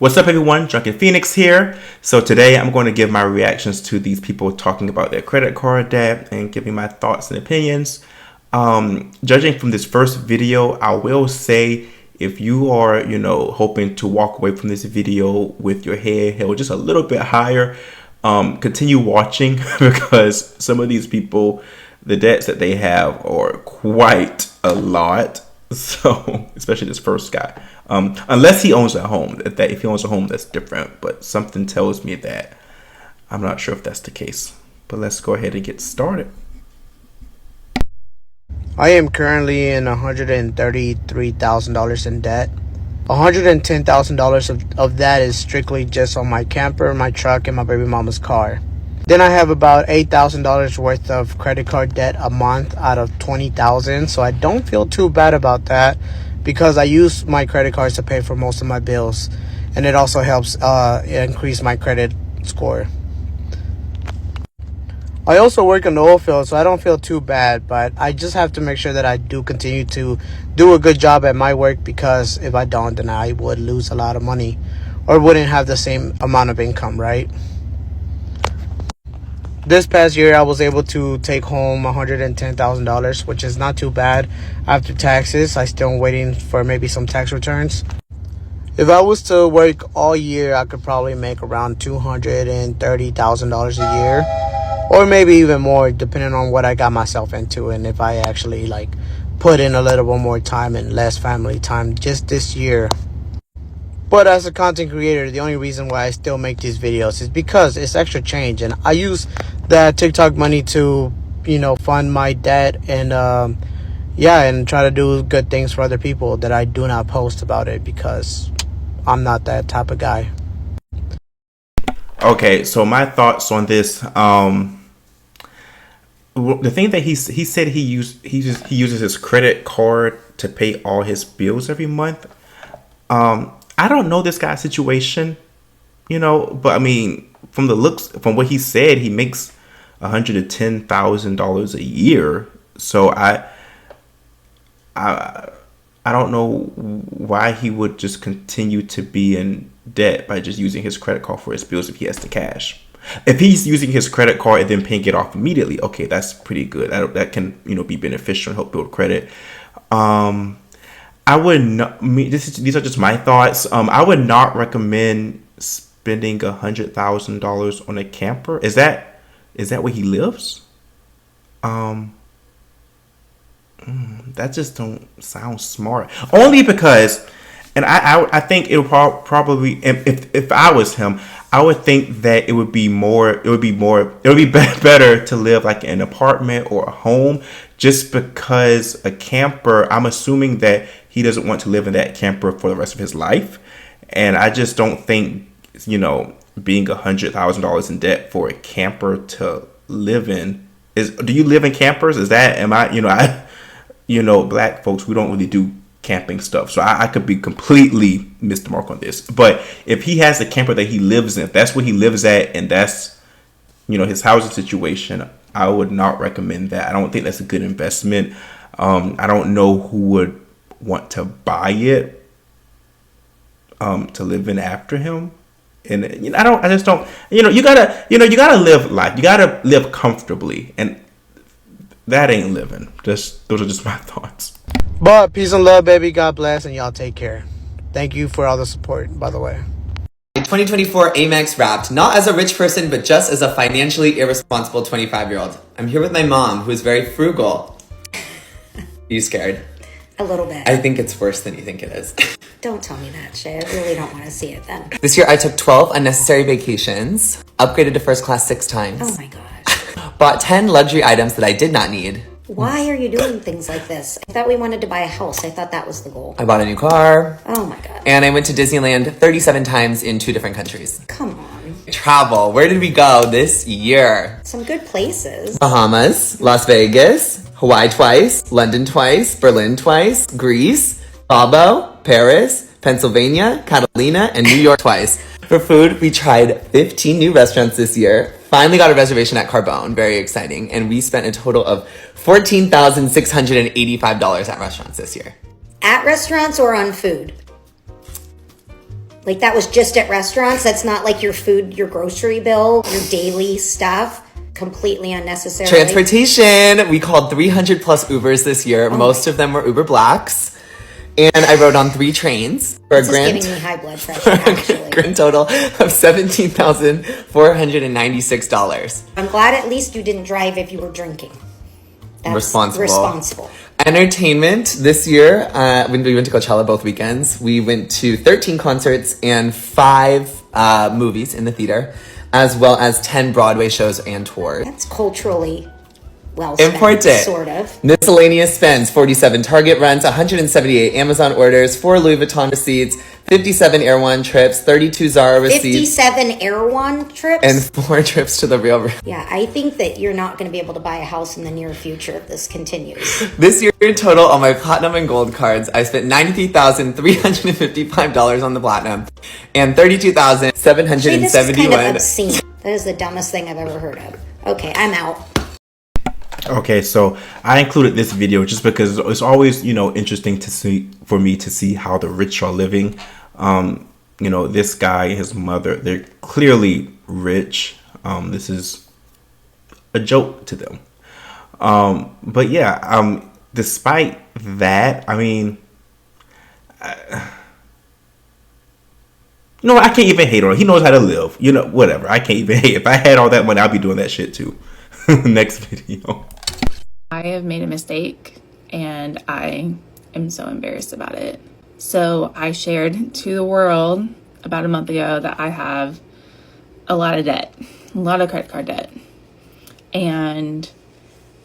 What's up, everyone? Drunken Phoenix here. So today I'm going to give my reactions to these people talking about their credit card debt and giving my thoughts and opinions. Judging from this first video, I will say if you are, hoping to walk away from this video with your head held just a little bit higher, continue watching because some of these people, the debts that they have are quite a lot. So, especially this first guy, unless he owns a home, if he owns a home, that's different. But something tells me that I'm not sure if that's the case. But let's go ahead and get started. I am currently in $133,000 in debt. $110,000 of that is strictly just on my camper, my truck, and my baby mama's car. Then I have about $8,000 worth of credit card debt a month out of $20,000. So I don't feel too bad about that because I use my credit cards to pay for most of my bills. And it also helps increase my credit score. I also work in the oil field, so I don't feel too bad. But I just have to make sure that I do continue to do a good job at my work, because if I don't, then I would lose a lot of money or wouldn't have the same amount of income, right? This past year, I was able to take home $110,000, which is not too bad after taxes. I still am waiting for maybe some tax returns. If I was to work all year, I could probably make around $230,000 a year, or maybe even more, depending on what I got myself into and if I actually put in a little bit more time and less family time just this year. But as a content creator, the only reason why I still make these videos is because it's extra change. And I use that TikTok money to, fund my debt and, and try to do good things for other people that I do not post about it because I'm not that type of guy. Okay, so my thoughts on this. The thing that he said he uses his credit card to pay all his bills every month. I don't know this guy's situation, but I mean, from what he said, he makes $110,000 a year. So I don't know why he would just continue to be in debt by just using his credit card for his bills if he has the cash. If he's using his credit card and then paying it off immediately, okay, that's pretty good. That can be beneficial and help build credit. I would not. These are just my thoughts. I would not recommend spending $100,000 on a camper. Is that where he lives? That just don't sound smart. Only because, and I think it would probably, if I was him, I would think that it would be better to live like in an apartment or a home, just because a camper, I'm assuming that he doesn't want to live in that camper for the rest of his life. And I just don't think, being $100,000 in debt for a camper to live in do you live in campers? Black folks, we don't really do camping stuff. So I could be completely missed the mark on this. But if he has the camper that he lives in, if that's where he lives at, and that's, his housing situation, I would not recommend that. I don't think that's a good investment. I don't know who would want to buy it to live in after him. And you gotta live life. You gotta live comfortably, and that ain't living. Those are just my thoughts. But peace and love, baby. God bless, and y'all take care. Thank you for all the support, by the way. 2024 Amex Wrapped, not as a rich person, but just as a financially irresponsible 25-year-old. I'm here with my mom, who is very frugal. Are you scared? A little bit. I think it's worse than you think it is. Don't tell me that, Shay. I really don't want to see it then. This year I took 12 unnecessary vacations, upgraded to first class 6 times. Oh my gosh. Bought 10 luxury items that I did not need. Why are you doing things like this? I thought we wanted to buy a house. I thought that was the goal. I bought a new car. Oh my god. And I went to Disneyland 37 times in 2 different countries. Come on. Travel. Where did we go this year? Some good places. Bahamas, Las Vegas, Hawaii twice, London twice, Berlin twice, Greece, Cabo, Paris, Pennsylvania, Catalina, and New York twice. For food, we tried 15 new restaurants this year. Finally got a reservation at Carbone. Very exciting. And we spent a total of $14,685 at restaurants this year. At restaurants or on food? Like that was just at restaurants. That's not like your food, your grocery bill, your daily stuff. Completely unnecessary. Transportation. We called 300 plus Ubers this year. Most of them were Uber Blacks. And I rode on 3 trains for a This is grand, giving me high blood pressure, actually. grand total of $17,496. I'm glad at least you didn't drive if you were drinking. That's responsible. Entertainment this year, when we went to Coachella both weekends, we went to 13 concerts and 5 movies in the theater, as well as 10 Broadway shows and tours. That's culturally well spent, Important. sort of. Miscellaneous spends, 47 Target runs, 178 Amazon orders, 4 Louis Vuitton receipts, 57 Air One trips, 32 Zara receipts, 57 Air One trips? and 4 trips to the Real. Yeah, I think that you're not going to be able to buy a house in the near future if this continues. This year in total on my platinum and gold cards, I spent $93,355 on the platinum and $32,771. This is kind of obscene. That is the dumbest thing I've ever heard of. Okay, I'm out. Okay, so I included this video just because it's always, interesting to see, for me to see how the rich are living. This guy and his mother, they're clearly rich. This is a joke to them. But yeah, despite that, I mean, I can't even hate on him. He knows how to live. Whatever. I can't even hate. If I had all that money, I'd be doing that shit too. Next video. I have made a mistake and I am so embarrassed about it. So I shared to the world about a month ago that I have a lot of debt, a lot of credit card debt. And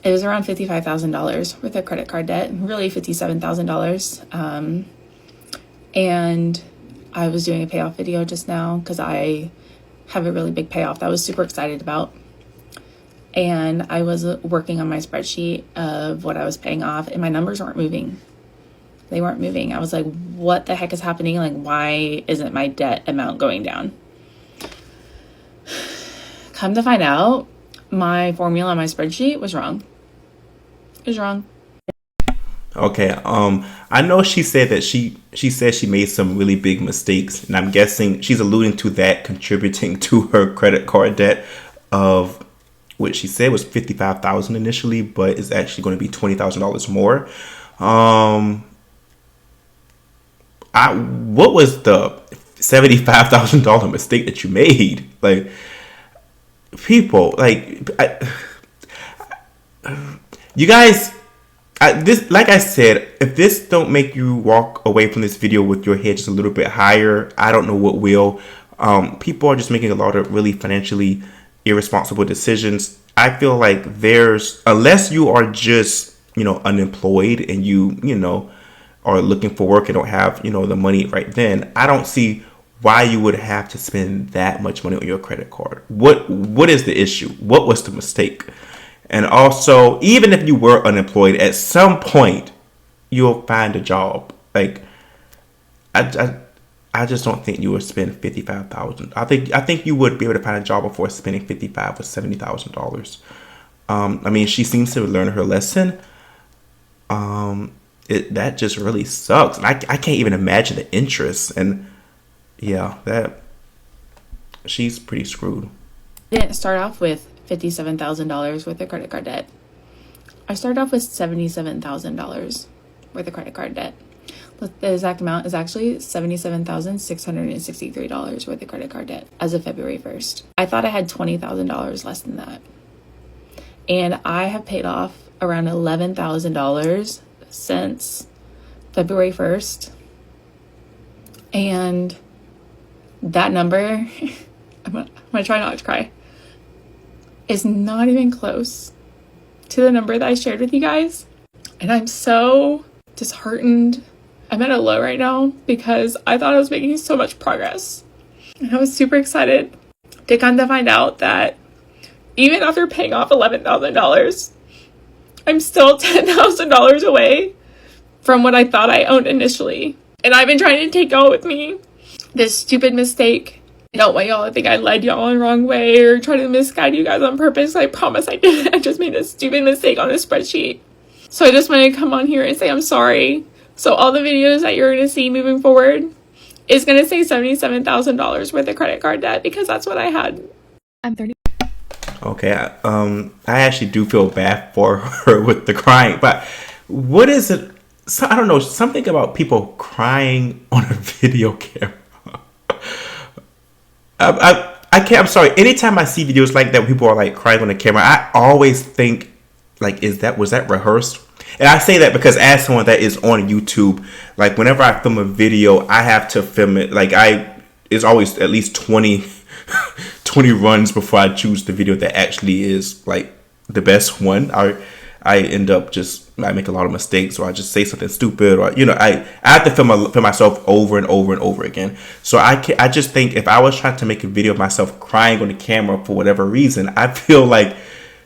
it was around $55,000 worth of credit card debt, really $57,000. And I was doing a payoff video just now because I have a really big payoff that I was super excited about. And I was working on my spreadsheet of what I was paying off and my numbers weren't moving. They weren't moving. I was like, what the heck is happening? Like, why isn't my debt amount going down? Come to find out, my formula on my spreadsheet was wrong. It was wrong. Okay, I know she said that she said she made some really big mistakes, and I'm guessing she's alluding to that contributing to her credit card debt of what she said was $55,000 initially, but it's actually going to be $20,000 more. What was the $75,000 mistake that you made? Like, people, you guys, like I said, if this don't make you walk away from this video with your head just a little bit higher, I don't know what will. People are just making a lot of really financially irresponsible decisions. I feel like unless you are just, unemployed and you are looking for work and don't have, the money right then, I don't see why you would have to spend that much money on your credit card. What is the issue? What was the mistake? And also, even if you were unemployed, at some point you'll find a job. Like, I just don't think you would spend $55,000. I think you would be able to find a job before spending $55,000 or $70,000. I mean, she seems to learn her lesson. That just really sucks, and I can't even imagine the interest. And yeah, she's pretty screwed. I didn't start off with $57,000 worth of credit card debt. I started off with $77,000 worth of credit card debt. The exact amount is actually $77,663 worth of credit card debt as of February 1st. I thought I had $20,000 less than that. And I have paid off around $11,000 since February 1st. And that number, I'm gonna try not to cry, is not even close to the number that I shared with you guys. And I'm so disheartened. I'm at a low right now because I thought I was making so much progress. And I was super excited to kind of find out that even after paying off $11,000, I'm still $10,000 away from what I thought I owned initially. And I've been trying to take y'all with me. This stupid mistake. I don't want y'all to think I led y'all in the wrong way or try to misguide you guys on purpose. I promise I didn't. I just made a stupid mistake on a spreadsheet. So I just wanted to come on here and say I'm sorry. So all the videos that you're going to see moving forward is going to say $77,000 worth of credit card debt because that's what I had. I'm 30. Okay, I actually do feel bad for her with the crying, but what is it? So, I don't know, something about people crying on a video camera. I can't. I'm sorry. Anytime I see videos like that, people are like crying on the camera. I always think, like, was that rehearsed? And I say that because as someone that is on YouTube, like whenever I film a video, I have to film it. Like it's always at least 20 runs before I choose the video that actually is like the best one. I end up I make a lot of mistakes, or I just say something stupid, or I have to film myself over and over and over again. So I just think if I was trying to make a video of myself crying on the camera for whatever reason, I feel like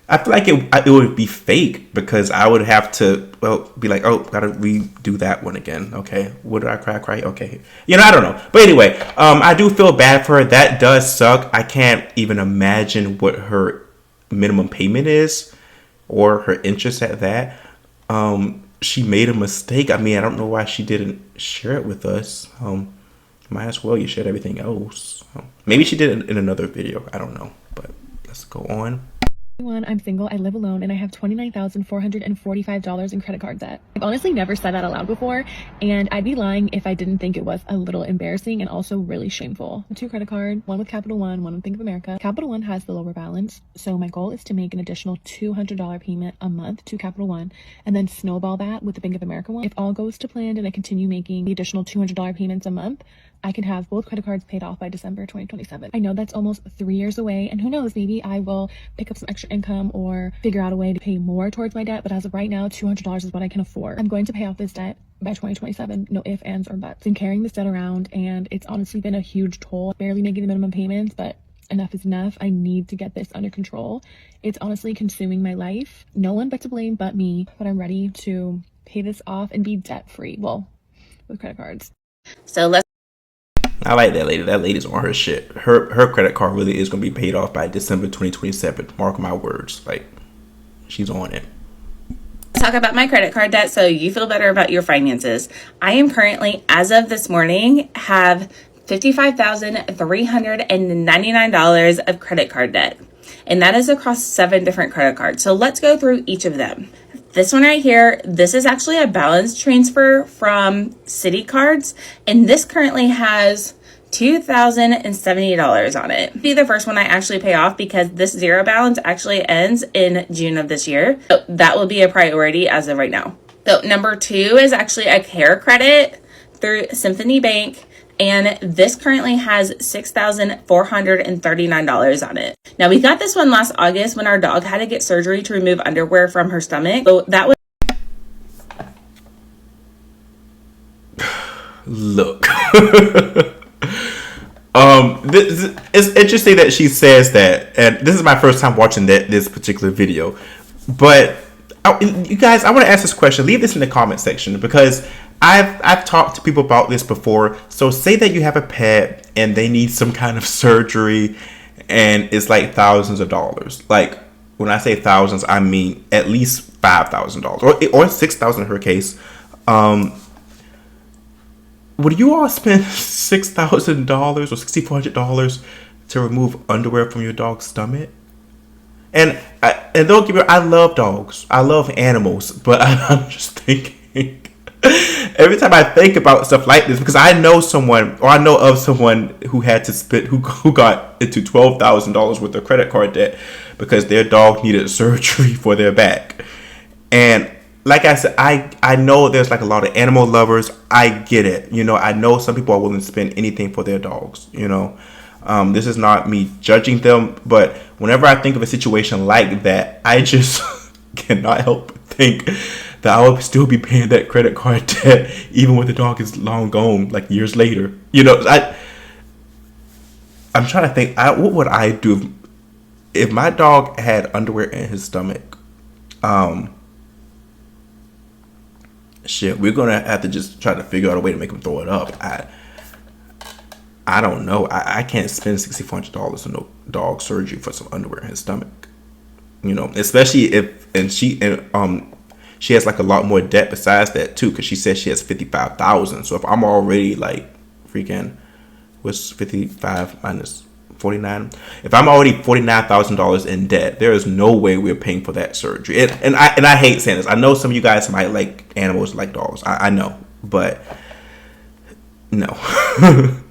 it would be fake, because I would have to be like, oh, gotta redo that one again. Okay, what did I cry? Okay, I don't know. But anyway, I do feel bad for her. That does suck. I can't even imagine what her minimum payment is, or her interest at that. She made a mistake. I mean, I don't know why she didn't share it with us. Might as well you shared everything else. Maybe she did it in another video. I don't know. But let's go on. I'm single, I live alone, and I have $29,445 in credit card debt. I've honestly never said that aloud before, and I'd be lying if I didn't think it was a little embarrassing and also really shameful. 2 credit cards, one with Capital One, one with Bank of America. Capital One has the lower balance, so my goal is to make an additional $200 payment a month to Capital One, and then snowball that with the Bank of America one. If all goes to plan and I continue making the additional $200 payments a month, I can have both credit cards paid off by December 2027. I know that's almost 3 years away, and who knows, maybe I will pick up some extra income or figure out a way to pay more towards my debt, but as of right now, $200 is what I can afford. I'm going to pay off this debt by 2027, no ifs, ands, or buts. Been carrying this debt around, and it's honestly been a huge toll, barely making the minimum payments, but enough is enough. I need to get this under control. It's honestly consuming my life. No one but to blame but me, but I'm ready to pay this off and be debt-free, well, with credit cards. So let's I like that lady. That lady's on her shit. Her credit card really is going to be paid off by December 2027. Mark my words. Like, she's on it. Talk about my credit card debt so you feel better about your finances. I am currently, as of this morning, have $55,399 of credit card debt. And that is across 7 different credit cards. So let's go through each of them. This one right here, this is actually a balance transfer from Citi Cards, and this currently has $2,070 on it. Be the first one I actually pay off because this zero balance actually ends in June of this year. So that will be a priority as of right now. So number 2 is actually a care credit through Symphony Bank. And this currently has $6,439 on it. Now, we got this one last August when our dog had to get surgery to remove underwear from her stomach. So that was... Look. It's interesting that she says that. And this is my first time watching this particular video. But, you guys, I want to ask this question. Leave this in the comment section, because I've talked to people about this before. So say that you have a pet and they need some kind of surgery and it's like thousands of dollars. Like, when I say thousands, I mean at least $5,000 or $6,000 in her case. Would you all spend $6,000 or $6,400 to remove underwear from your dog's stomach? And don't get me wrong, I love dogs. I love animals, but I'm just thinking, every time I think about stuff like this, because I know someone, or I know of someone who had to spend, who got into $12,000 worth of credit card debt because their dog needed surgery for their back. And like I said, I know there's like a lot of animal lovers. I get it. I know some people are willing to spend anything for their dogs. This is not me judging them, but whenever I think of a situation like that, I just cannot help but think that I would still be paying that credit card debt even when the dog is long gone, like years later. I'm trying to think, what would I do if my dog had underwear in his stomach? We're gonna have to just try to figure out a way to make him throw it up. I don't know. I can't spend $6,400 on no dog surgery for some underwear in his stomach. Especially if she has like a lot more debt besides that too, because she says she has $55,000. So if I'm already like freaking was 55 minus 49. If I'm already $49,000 in debt, there is no way we're paying for that surgery. And I hate saying this. I know some of you guys might like animals, like dogs. I know, but no.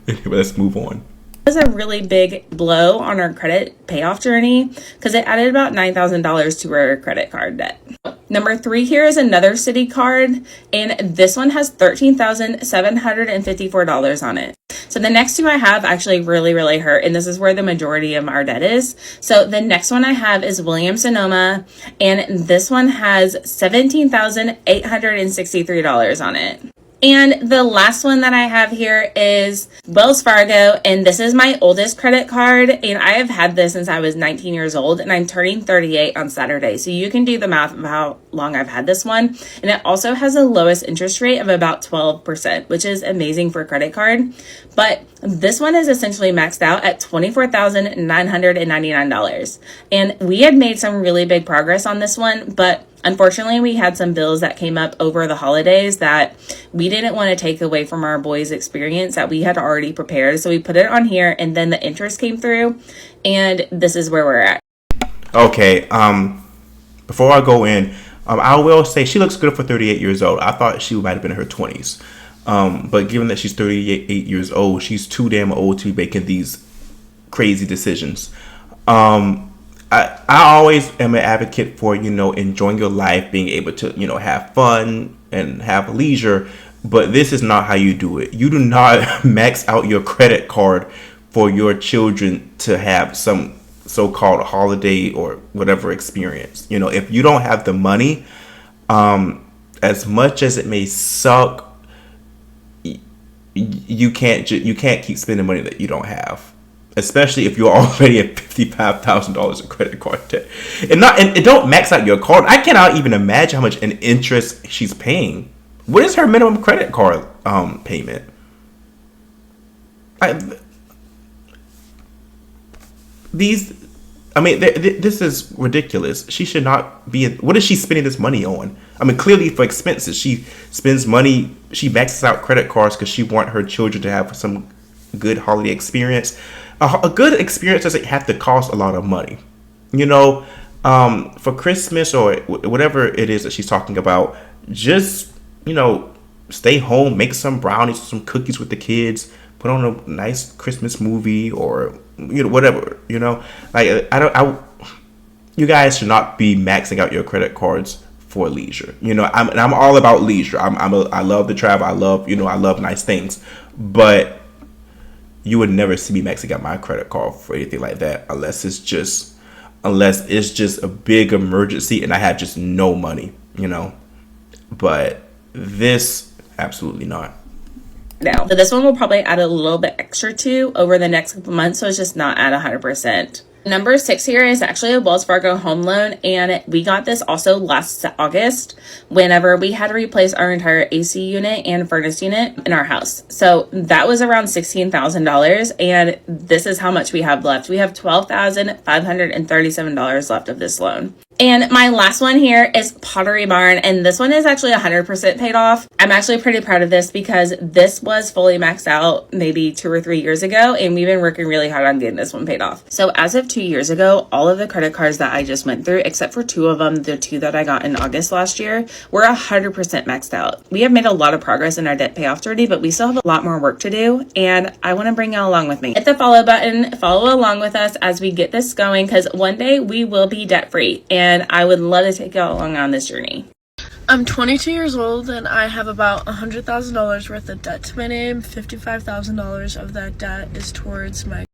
Anyway, let's move on. It was a really big blow on our credit payoff journey because it added about $9,000 to our credit card debt. Number 3 here is another Citi card, and this one has $13,754 on it. So the next 2 I have actually really hurt, and this is where the majority of our debt is. So the next one I have is Williams Sonoma, and this one has $17,863 on it. And the last one that I have here is Wells Fargo, and this is my oldest credit card, and I have had this since I was 19 years old, and I'm turning 38 on Saturday. So you can do the math of how long I've had this one. And it also has the lowest interest rate of about 12%, which is amazing for a credit card. But this one is essentially maxed out at $24,999. And we had made some really big progress on this one, but unfortunately, we had some bills that came up over the holidays that we didn't want to take away from our boys' experience that we had already prepared. So we put it on here, and then the interest came through, and this is where we're at. Okay, before I go in, I will say she looks good for 38 years old. I thought she might have been in her 20s. But given that she's 38 years old, she's too damn old to be making these crazy decisions. I always am an advocate for, enjoying your life, being able to, have fun and have leisure. But this is not how you do it. You do not max out your credit card for your children to have some so-called holiday or whatever experience. If you don't have the money, as much as it may suck, you can't keep spending money that you don't have. Especially if you're already at $55,000 in credit card debt, and don't max out your card. I cannot even imagine how much in interest she's paying. What is her minimum credit card payment? This is ridiculous. She should not be. What is she spending this money on? Clearly for expenses. She spends money. She maxes out credit cards because she wants her children to have some good holiday experience. A good experience doesn't have to cost a lot of money. For Christmas or whatever it is that she's talking about, just, stay home, make some brownies, some cookies with the kids, put on a nice Christmas movie or, whatever, you guys should not be maxing out your credit cards for leisure. I'm all about leisure. I love to travel. I love nice things, but you would never see me maxing out my credit card for anything like that unless it's just a big emergency and I have just no money, But this, absolutely not. Now, so this one will probably add a little bit extra to over the next couple months, so it's just not at 100%. Number 6 here is actually a Wells Fargo home loan, and we got this also last August whenever we had to replace our entire AC unit and furnace unit in our house. So that was around $16,000, and this is how much we have left. We have $12,537 left of this loan. And my last one here is Pottery Barn, and this one is actually 100% paid off. I'm actually pretty proud of this because this was fully maxed out maybe 2 or 3 years ago, and we've been working really hard on getting this one paid off. So as of 2 years ago, all of the credit cards that I just went through, except for 2 of them, the 2 that I got in August last year, were 100% maxed out. We have made a lot of progress in our debt payoff journey, but we still have a lot more work to do, and I want to bring y'all along with me. Hit the follow button, follow along with us as we get this going, because one day we will be debt free, and I would love to take y'all along on this journey. I'm 22 years old and I have about $100,000 worth of debt to my name. $55,000 of that debt is towards my...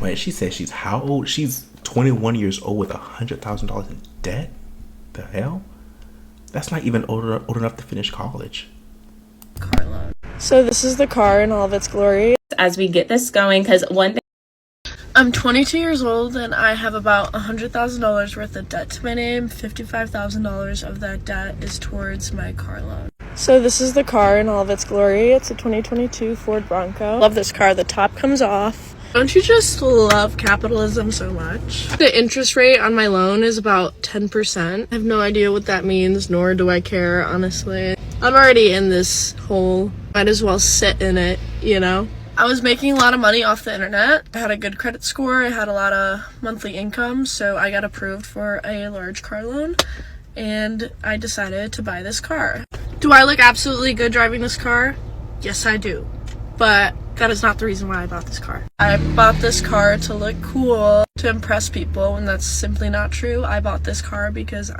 Wait, she said she's how old? She's 21 years old with $100,000 in debt? The hell? That's not even old enough to finish college. Car loan. So this is the car in all of its glory. As we get this going, because one thing... I'm 22 years old and I have about $100,000 worth of debt to my name. $55,000 of that debt is towards my car loan. So this is the car in all of its glory. It's a 2022 Ford Bronco. Love this car. The top comes off. Don't you just love capitalism so much? The interest rate on my loan is about 10%. I have no idea what that means, nor do I care, honestly. I'm already in this hole. Might as well sit in it, you know? I was making a lot of money off the internet. I had a good credit score. I had a lot of monthly income, so I got approved for a large car loan, and I decided to buy this car. Do I look absolutely good driving this car? Yes, I do. But that is not the reason why I bought this car. I bought this car to look cool, to impress people, and that's simply not true. I bought this car because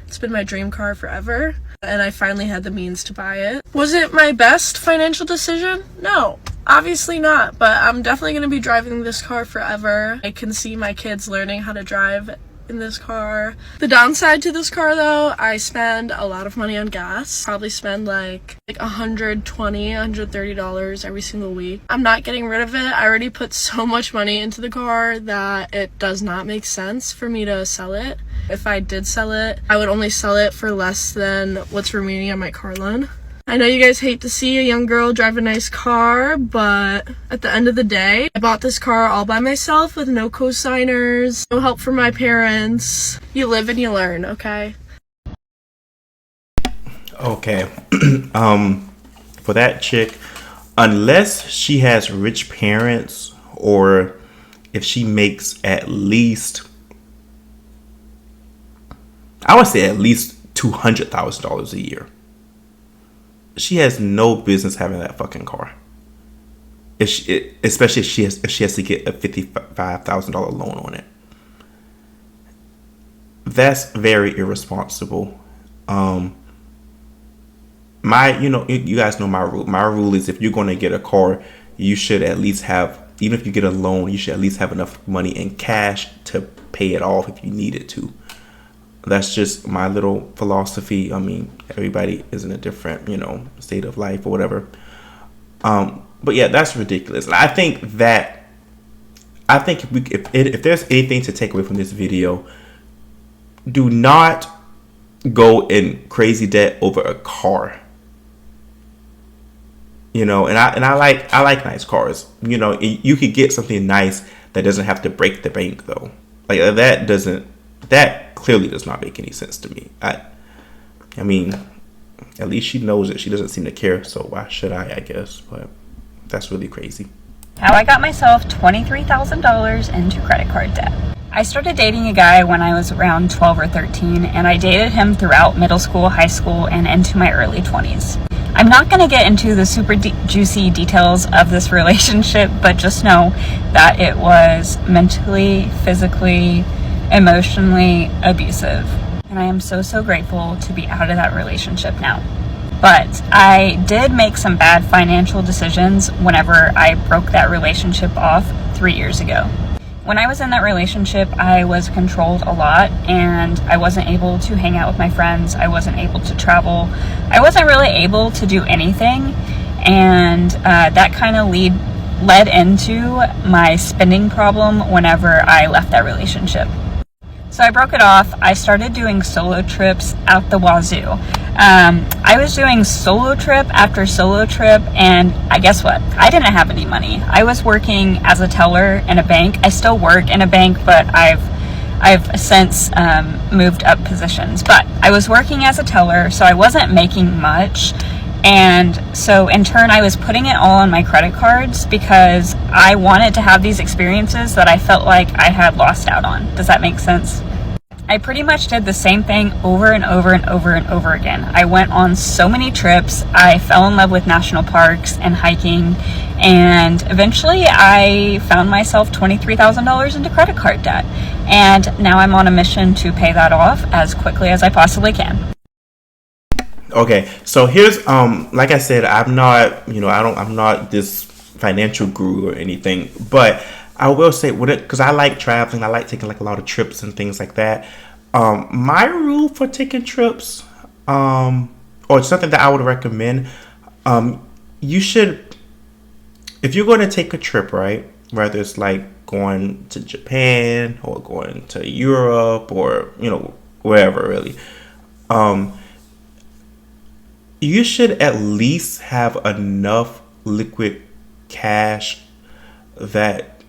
it's been my dream car forever, and I finally had the means to buy it. Was it my best financial decision? No, obviously not, but I'm definitely going to be driving this car forever. I can see my kids learning how to drive in this car. The downside to this car though, I spend a lot of money on gas. Probably spend like $120, $130 every single week. I'm not getting rid of it. I already put so much money into the car that it does not make sense for me to sell it. If I did sell it, I would only sell it for less than what's remaining on my car loan. I know you guys hate to see a young girl drive a nice car, but at the end of the day, I bought this car all by myself with no co-signers, no help from my parents. You live and you learn, okay? Okay. For that chick, unless she has rich parents or if she makes at least, I would say at least $200,000 a year, she has no business having that fucking car. Especially if she has to get a $55,000 loan on it. That's very irresponsible. You guys know my rule. My rule is if you're going to get a car, you should at least have, even if you get a loan, you should at least have enough money in cash to pay it off if you needed to. That's just my little philosophy. I mean, everybody is in a different, state of life or whatever. But yeah, that's ridiculous. I think if there's anything to take away from this video, do not go in crazy debt over a car. And I like nice cars. You could get something nice that doesn't have to break the bank though. Like that clearly does not make any sense to me. I mean, at least she knows it. She doesn't seem to care, so why should I guess? But that's really crazy. How I got myself $23,000 into credit card debt. I started dating a guy when I was around 12 or 13, and I dated him throughout middle school, high school, and into my early 20s. I'm not going to get into the super juicy details of this relationship, but just know that it was mentally, physically, emotionally abusive. And I am so grateful to be out of that relationship now. But I did make some bad financial decisions whenever I broke that relationship off 3 years ago. When I was in that relationship, I was controlled a lot and I wasn't able to hang out with my friends. I wasn't able to travel. I wasn't really able to do anything. And that kind of led into my spending problem whenever I left that relationship. So I broke it off. I started doing solo trips out the wazoo. I was doing solo trip after solo trip, and guess what? I didn't have any money. I was working as a teller in a bank. I still work in a bank, but I've since moved up positions. But I was working as a teller, so I wasn't making much. And so in turn, I was putting it all on my credit cards because I wanted to have these experiences that I felt like I had lost out on. Does that make sense? I pretty much did the same thing over and over and over and over again. I went on so many trips. I fell in love with national parks and hiking. And eventually I found myself $23,000 into credit card debt. And now I'm on a mission to pay that off as quickly as I possibly can. Okay, so here's like I said, I'm not I'm not this financial guru or anything, but I will say because I like traveling, I like taking like a lot of trips and things like that. My rule for taking trips, or something that I would recommend, you should, if you're going to take a trip, right, whether it's like going to Japan or going to Europe or wherever really, you should at least have enough liquid cash that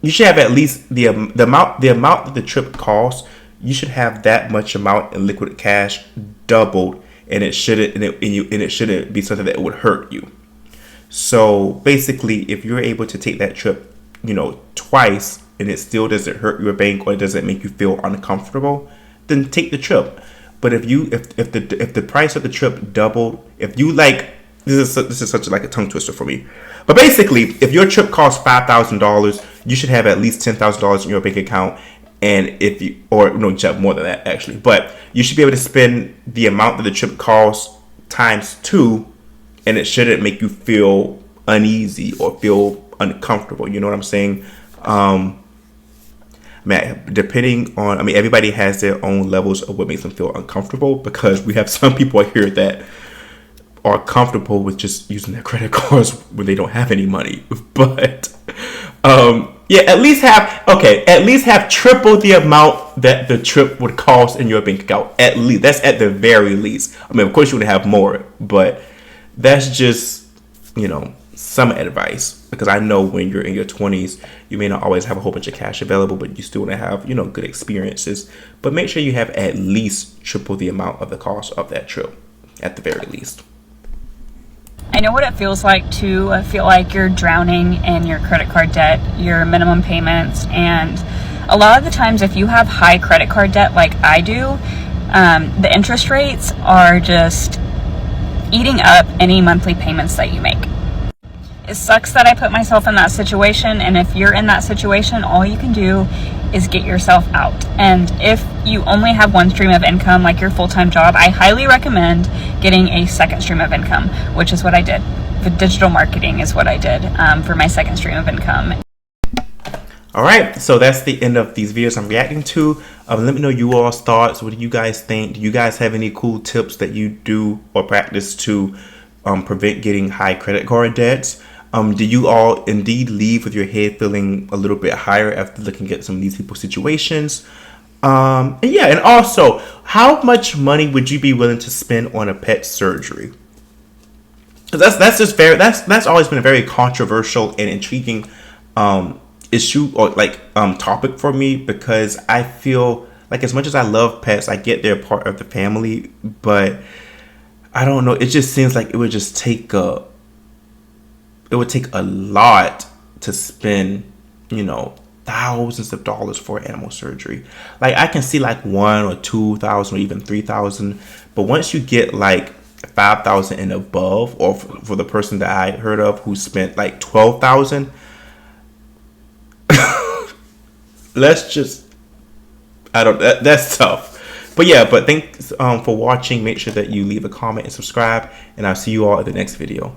you should have at least the amount that the trip costs. You should have that much amount in liquid cash doubled, and it shouldn't be something that would hurt you. So basically, if you're able to take that trip, twice, and it still doesn't hurt your bank or it doesn't make you feel uncomfortable, then take the trip. But if the price of the trip doubled, if you like, this is such like a tongue twister for me. But basically, if your trip costs $5,000, you should have at least $10,000 in your bank account. And if you, or no, more than that actually, but you should be able to spend the amount that the trip costs times 2, and it shouldn't make you feel uneasy or feel uncomfortable. You know what I'm saying? Depending on, everybody has their own levels of what makes them feel uncomfortable, because we have some people here that are comfortable with just using their credit cards when they don't have any money. But at least have triple the amount that the trip would cost in your bank account. At least, that's at the very least. Of course you would have more, but that's just, some advice, because I know when you're in your 20s, you may not always have a whole bunch of cash available, but you still want to have, good experiences. But make sure you have at least triple the amount of the cost of that trip, at the very least. I know what it feels like to feel like you're drowning in your credit card debt, your minimum payments, and a lot of the times if you have high credit card debt like I do, the interest rates are just eating up any monthly payments that you make. It sucks that I put myself in that situation, and if you're in that situation, all you can do is get yourself out. And if you only have one stream of income, like your full-time job, I highly recommend getting a second stream of income, which is what I did. The digital marketing is what I did for my second stream of income. All right, so that's the end of these videos I'm reacting to. Let me know you all's thoughts. What do you guys think? Do you guys have any cool tips that you do or practice to prevent getting high credit card debts? Do you all indeed leave with your head feeling a little bit higher after looking at some of these people's situations? And also, how much money would you be willing to spend on a pet surgery? Because that's always been a very controversial and intriguing issue or topic for me, because I feel like as much as I love pets, I get they're part of the family, but I don't know. It just seems like it would take a lot to spend, thousands of dollars for animal surgery. Like I can see like 1 or 2,000 or even 3,000, but once you get like 5,000 and above, or for the person that I heard of who spent like 12,000, that's tough. But thanks for watching. Make sure that you leave a comment and subscribe, and I'll see you all in the next video.